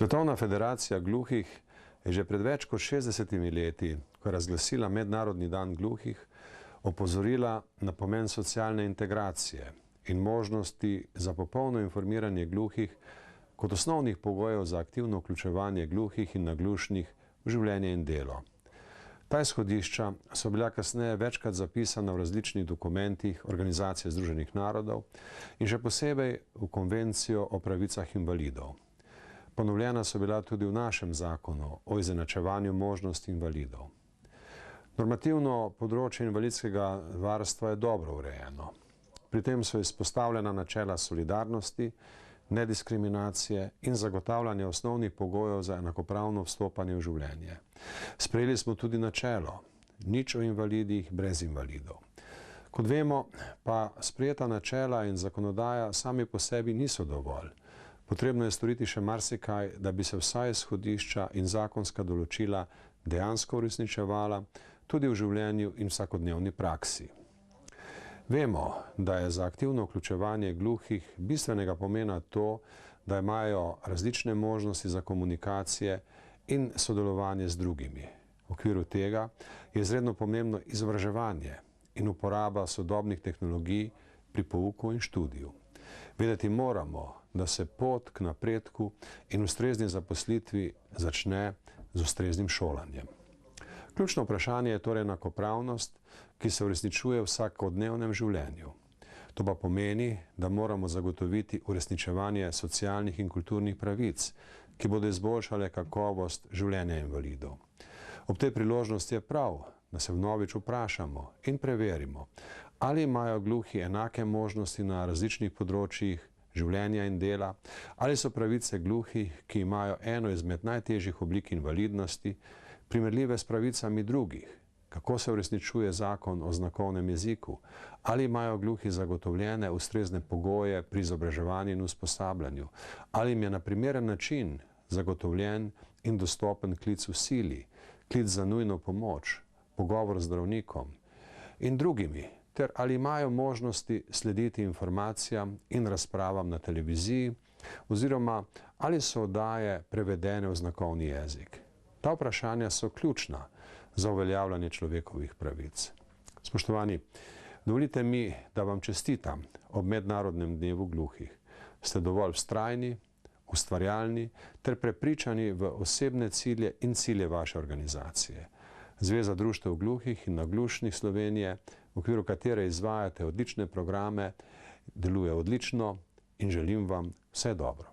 Svetovna federacija gluhih je že pred več kot 60 leti, ko je razglasila Mednarodni dan gluhih, opozorila na pomen socialne integracije in možnosti za popolno informiranje gluhih kot osnovnih pogojev za aktivno vključevanje gluhih in naglušnih v življenje in delo. Ta izhodišča so bila kasneje večkrat zapisana v različnih dokumentih Organizacije združenih narodov in še posebej v Konvencijo o pravicah invalidov. Ponovljena so bila tudi v našem zakonu o izenačevanju možnosti invalidov. Normativno področje invalidskega varstva je dobro urejeno. Pri tem so izpostavljena načela solidarnosti, nediskriminacije in zagotavljanja osnovnih pogojev za enakopravno vstopanje v življenje. Sprejeli smo tudi načelo nič o invalidih brez invalidov. Kot vemo, pa sprejeta načela in zakonodaja sami po sebi niso dovolj. Potrebno je storiti še marsikaj, da bi se vsa izhodišča in zakonska določila dejansko uresničevala tudi v življenju in vsakodnevni praksi. Vemo, da je za aktivno vključevanje gluhih bistvenega pomena to, da imajo različne možnosti za komunikacije in sodelovanje z drugimi. V okviru tega je izredno pomembno izobraževanje in uporaba sodobnih tehnologij pri pouku in študiju. Vedeti moramo, da se pot k napredku in ustrezni zaposlitvi začne z ustreznim šolanjem. Ključno vprašanje je torej enakopravnost, ki se uresničuje v vsakodnevnem življenju. To pa pomeni, da moramo zagotoviti uresničevanje socialnih in kulturnih pravic, ki bodo izboljšale kakovost življenja invalidov. Ob tej priložnosti je prav, da se vnovič vprašamo in preverimo, ali imajo gluhi enake možnosti na različnih področjih življenja in dela, ali so pravice gluhih, ki imajo eno izmed najtežjih oblik invalidnosti, primerljive s pravicami drugih, kako se uresničuje zakon o znakovnem jeziku, ali imajo gluhi zagotovljene ustrezne pogoje pri izobraževanju in usposabljanju, ali jim je na primeren način zagotovljen in dostopen klic v sili, klic za nujno pomoč, pogovor z zdravnikom in drugimi, ter ali imajo možnosti slediti informacijam in razpravam na televiziji, oziroma ali so oddaje prevedene v znakovni jezik. Ta vprašanja so ključna za uveljavljanje človekovih pravic. Spoštovani, dovolite mi, da vam čestitam ob Mednarodnem dnevu gluhih. Ste dovolj vztrajni, ustvarjalni ter prepričani v osebne cilje in cilje vaše organizacije. Zveza društev gluhih in naglušnih Slovenije, v okviru katere izvajate odlične programe, deluje odlično in želim vam vse dobro.